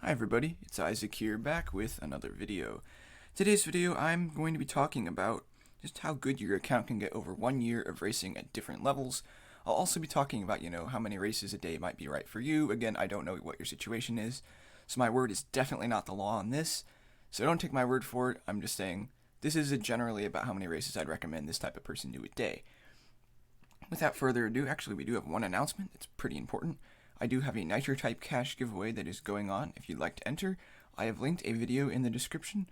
Hi everybody, it's Isaac here back with another video. Today's video I'm going to be talking about just how good your account can get over 1 year of racing at different levels. I'll also be talking about, how many races a day might be right for you. Again, I don't know what your situation is, so my word is definitely not the law on this. So don't take my word for it, I'm just saying this is generally about how many races I'd recommend this type of person do a day. Without further ado, actually we do have one announcement that's pretty important. I do have a Nitro Type cash giveaway that is going on. If you'd like to enter, I have linked a video in the description.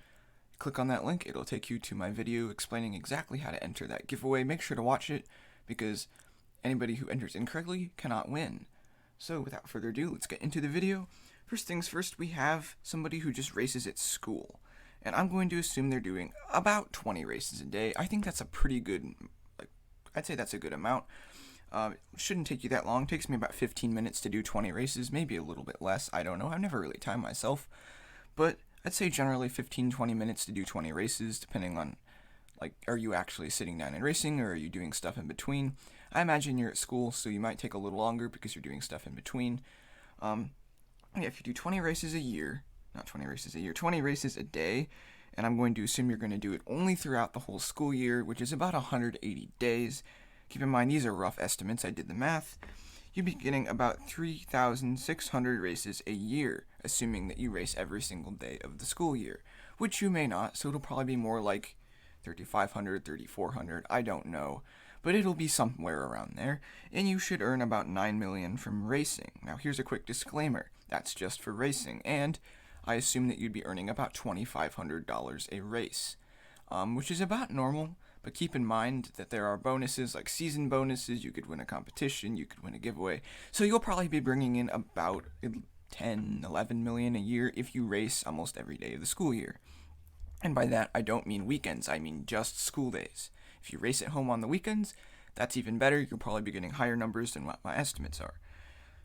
Click on that link, it'll take you to my video explaining exactly how to enter that giveaway. Make sure to watch it, because anybody who enters incorrectly cannot win. So without further ado, let's get into the video. First things first, we have somebody who just races at school. And I'm going to assume they're doing about 20 races a day. I think that's a pretty good, I'd say that's a good amount. It shouldn't take you that long. It takes me about 15 minutes to do 20 races, maybe a little bit less. I don't know. I've never really timed myself. But I'd say generally 15-20 minutes to do 20 races, depending on, are you actually sitting down and racing, or are you doing stuff in between? I imagine you're at school, so you might take a little longer because you're doing stuff in between. If you do 20 races a year, not 20 races a year, 20 races a day, and I'm going to assume you're going to do it only throughout the whole school year, which is about 180 days. Keep in mind, these are rough estimates. I did the math. You'd be getting about 3,600 races a year, assuming that you race every single day of the school year, which you may not, so it'll probably be more like 3,500, 3,400, I don't know, but it'll be somewhere around there, and you should earn about 9 million from racing. Now here's a quick disclaimer, that's just for racing, and I assume that you'd be earning about $2,500 a race, which is about normal. But keep in mind that there are bonuses like season bonuses. You could win a competition, you could win a giveaway. So you'll probably be bringing in about 10, 11 million a year if you race almost every day of the school year. And by that, I don't mean weekends, I mean just school days. If you race at home on the weekends, that's even better. You'll probably be getting higher numbers than what my estimates are.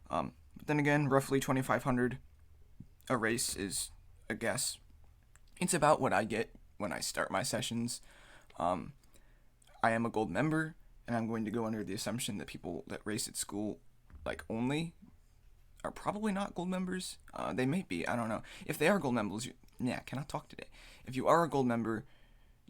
But then again, roughly 2,500 a race is a guess. It's about what I get when I start my sessions. I am a gold member, and I'm going to go under the assumption that people that race at school, only, are probably not gold members. They may be, I don't know. If they are gold members, cannot talk today. If you are a gold member,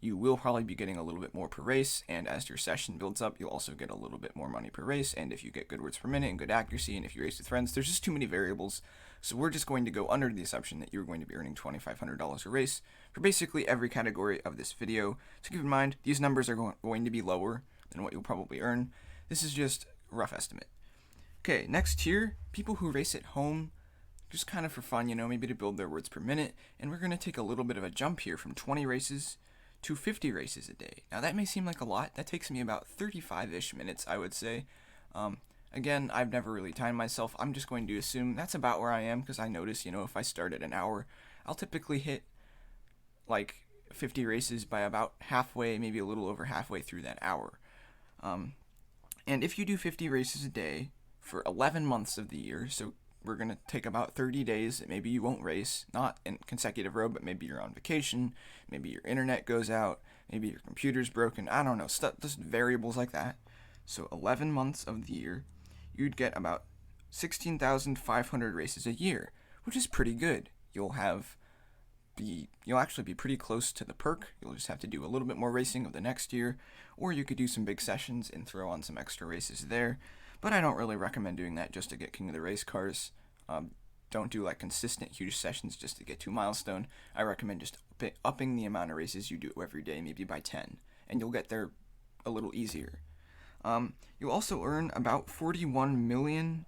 you will probably be getting a little bit more per race, and as your session builds up, you'll also get a little bit more money per race, and if you get good words per minute and good accuracy, and if you race with friends, there's just too many variables. So we're just going to go under the assumption that you're going to be earning $2,500 a race for basically every category of this video. So keep in mind, these numbers are going to be lower than what you'll probably earn. This is just a rough estimate. Okay, next tier, people who race at home, just kind of for fun, maybe to build their words per minute. And we're going to take a little bit of a jump here from 20 races to 50 races a day. Now that may seem like a lot. That takes me about 35-ish minutes, I would say. Again, I've never really timed myself. I'm just going to assume that's about where I am, because I notice, if I start at an hour, I'll typically hit 50 races by about halfway, maybe a little over halfway through that hour. And if you do 50 races a day for 11 months of the year, so we're going to take about 30 days that maybe you won't race, not in consecutive row, but maybe you're on vacation, maybe your internet goes out, maybe your computer's broken, I don't know, stuff, just variables like that. So 11 months of the year, you'd get about 16,500 races a year, which is pretty good. You'll actually be pretty close to the perk. You'll just have to do a little bit more racing of the next year, or you could do some big sessions and throw on some extra races there. But I don't really recommend doing that just to get King of the Race cars. Don't do consistent huge sessions just to get to milestone. I recommend just upping the amount of races you do every day, maybe by 10, and you'll get there a little easier. You'll also earn about 41 million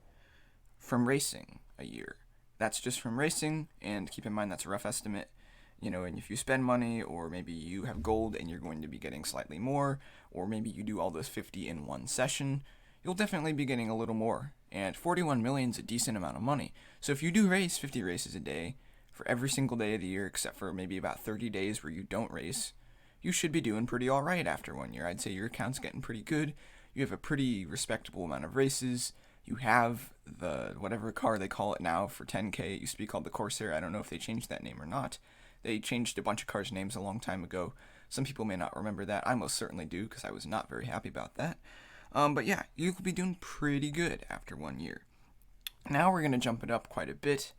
from racing a year. That's just from racing, and keep in mind that's a rough estimate. And if you spend money, or maybe you have gold and you're going to be getting slightly more, or maybe you do all those 50 in one session, you'll definitely be getting a little more. And 41 million is a decent amount of money. So if you do race 50 races a day for every single day of the year, except for maybe about 30 days where you don't race, you should be doing pretty alright after 1 year. I'd say your account's getting pretty good. You have a pretty respectable amount of races. You have the whatever car they call it now for 10K. It used to be called the Corsair. I don't know if they changed that name or not. They changed a bunch of cars' names a long time ago. Some people may not remember that. I most certainly do, because I was not very happy about that. But yeah, you could be doing pretty good after 1 year. Now we're going to jump it up quite a bit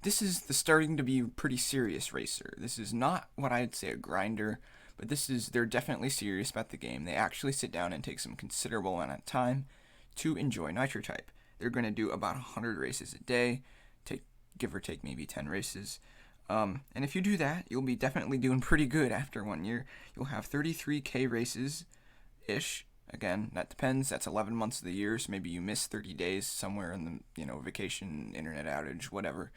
this is the starting to be pretty serious racer. This is not what I'd say a grinder, but they're definitely serious about the game. They actually sit down and take some considerable amount of time to enjoy Nitro Type. They're going to do about 100 races a day, give or take maybe 10 races. And if you do that, you'll be definitely doing pretty good after 1 year. You'll have 33k races-ish. Again, that depends. That's 11 months of the year, so maybe you miss 30 days somewhere in the, vacation, internet outage, whatever.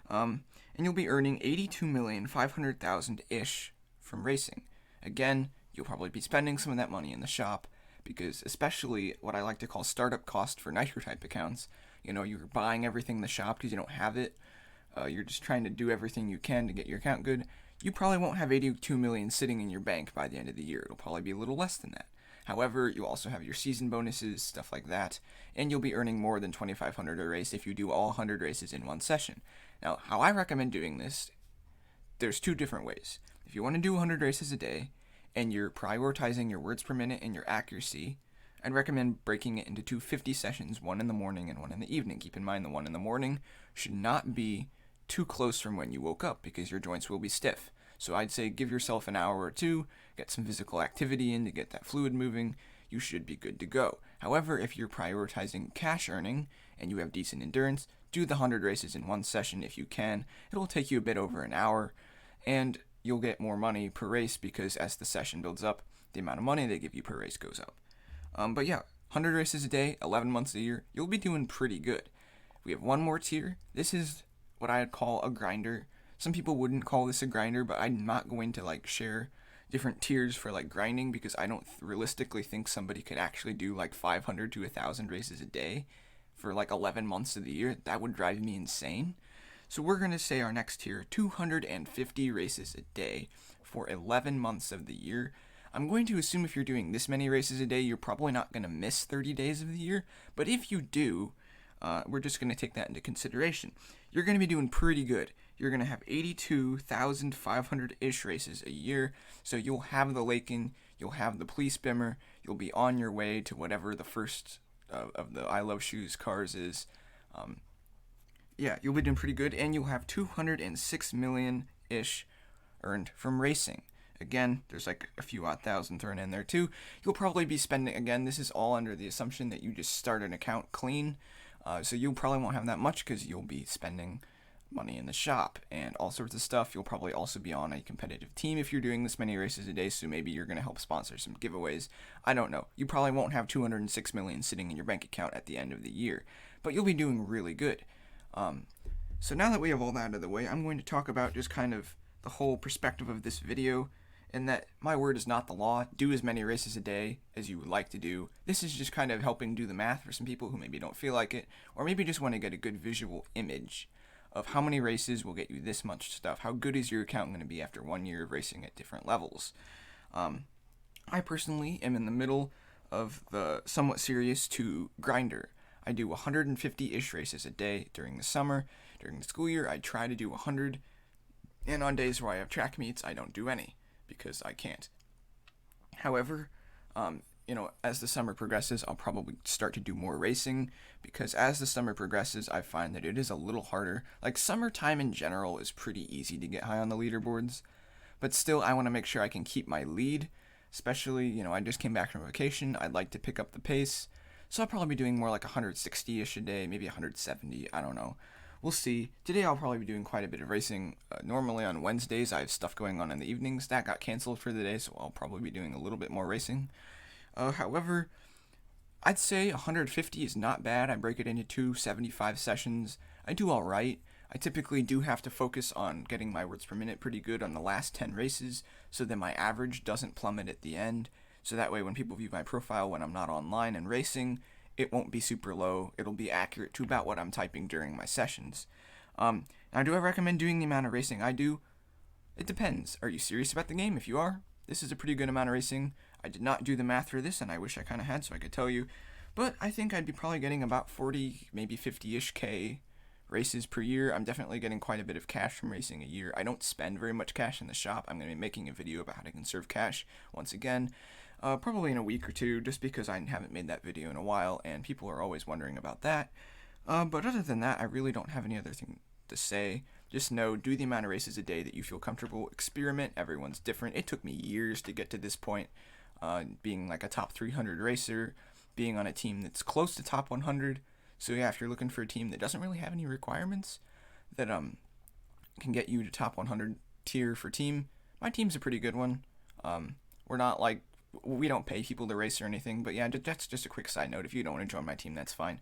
And you'll be earning 82,500,000-ish from racing. Again, you'll probably be spending some of that money in the shop, because especially what I like to call startup cost for Nitro Type accounts, you're buying everything in the shop because you don't have it. You're just trying to do everything you can to get your account good. You probably won't have 82 million sitting in your bank by the end of the year. It'll probably be a little less than that. However, you also have your season bonuses, stuff like that, and you'll be earning more than 2,500 a race if you do all 100 races in one session. Now, how I recommend doing this, there's two different ways. If you want to do 100 races a day, and you're prioritizing your words per minute and your accuracy, I'd recommend breaking it into two 50 sessions, one in the morning and one in the evening. Keep in mind the one in the morning should not be too close from when you woke up, because your joints will be stiff. So I'd say give yourself an hour or two, get some physical activity in to get that fluid moving. You should be good to go. However, if you're prioritizing cash earning and you have decent endurance, do the 100 races in one session if you can. It'll take you a bit over an hour, and you'll get more money per race, because as the session builds up, the amount of money they give you per race goes up. But yeah, 100 races a day, 11 months a year, you'll be doing pretty good. We have one more tier. This is what I'd call a grinder. Some people wouldn't call this a grinder, but I'm not going to share different tiers for grinding, because I don't realistically think somebody could actually do 500 to 1,000 races a day for 11 months of the year. That would drive me insane. So we're going to say our next tier, 250 races a day for 11 months of the year. I'm going to assume if you're doing this many races a day, you're probably not going to miss 30 days of the year. But if you do, we're just going to take that into consideration. You're going to be doing pretty good. You're going to have 82,500-ish races a year. So you'll have the Lakin, you'll have the Police Bimmer, you'll be on your way to whatever the first of the I Love Shoes cars is. You'll be doing pretty good, and you'll have 206 million-ish earned from racing. Again, there's a few odd thousand thrown in there too. You'll probably be spending, again, this is all under the assumption that you just start an account clean. So you probably won't have that much, because you'll be spending money in the shop and all sorts of stuff. You'll probably also be on a competitive team if you're doing this many races a day, so maybe you're going to help sponsor some giveaways. I don't know. You probably won't have 206 million sitting in your bank account at the end of the year, but you'll be doing really good. So now that we have all that out of the way, I'm going to talk about just kind of the whole perspective of this video, and that my word is not the law. Do as many races a day as you would like to do. This is just kind of helping do the math for some people who maybe don't feel like it, or maybe just want to get a good visual image of how many races will get you this much stuff. How good is your account going to be after 1 year of racing at different levels? I personally am in the middle of the somewhat serious to grinder. I do 150-ish races a day during the summer. During the school year, I try to do 100, and on days where I have track meets, I don't do any, because I can't. However, as the summer progresses, I'll probably start to do more racing, because as the summer progresses, I find that it is a little harder. Summertime in general is pretty easy to get high on the leaderboards, but still I want to make sure I can keep my lead, especially, I just came back from vacation. I'd like to pick up the pace, so I'll probably be doing more 160-ish a day, maybe 170, I don't know. We'll see. Today I'll probably be doing quite a bit of racing. Normally on Wednesdays I have stuff going on in the evenings. That got canceled for the day, so I'll probably be doing a little bit more racing. However, I'd say 150 is not bad. I break it into 275 sessions. I do alright. I typically do have to focus on getting my words per minute pretty good on the last 10 races, so that my average doesn't plummet at the end. So that way when people view my profile when I'm not online and racing, it won't be super low. It'll be accurate to about what I'm typing during my sessions. Now, do I recommend doing the amount of racing I do? It depends. Are you serious about the game? If you are, this is a pretty good amount of racing. I did not do the math for this, and I wish I kind of had so I could tell you. But I think I'd be probably getting about 40, maybe 50-ish K races per year. I'm definitely getting quite a bit of cash from racing a year. I don't spend very much cash in the shop. I'm going to be making a video about how to conserve cash once again. Probably in a week or two, just because I haven't made that video in a while, and people are always wondering about that. But other than that, I really don't have any other to say. Just know, do the amount of races a day that you feel comfortable. Experiment. Everyone's different. It took me years to get to this point, being like a top 300 racer, being on a team that's close to top 100. So yeah, if you're looking for a team that doesn't really have any requirements, that can get you to top 100 tier for team, my team's a pretty good one. We're not like, we don't pay people to race or anything, but yeah, that's just a quick side note. If you don't want to join my team, that's fine.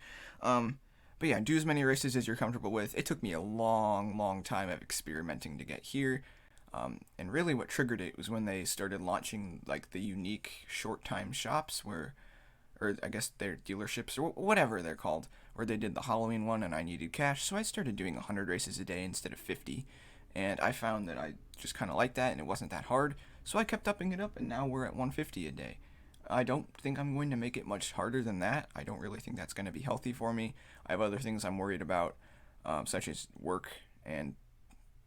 But yeah, do as many races as you're comfortable with. It took me a long time of experimenting to get here. And really what triggered it was when they started launching like the unique short time shops or I guess they're dealerships or whatever they're called, where they did the Halloween one and I needed cash. So I started doing 100 races a day instead of 50. And I found that I just kind of liked that and it wasn't that hard. So I kept upping it up and now we're at 150 a day. I don't think I'm going to make it much harder than that. I don't really think that's going to be healthy for me. I have other things I'm worried about, such as work and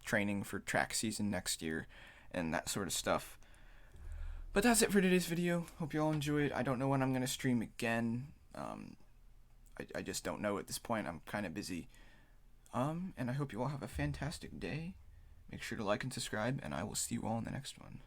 training for track season next year and that sort of stuff. But that's it for today's video. Hope you all enjoyed. I don't know when I'm going to stream again. I just don't know at this point. I'm kind of busy. And I hope you all have a fantastic day. Make sure to like and subscribe, and I will see you all in the next one.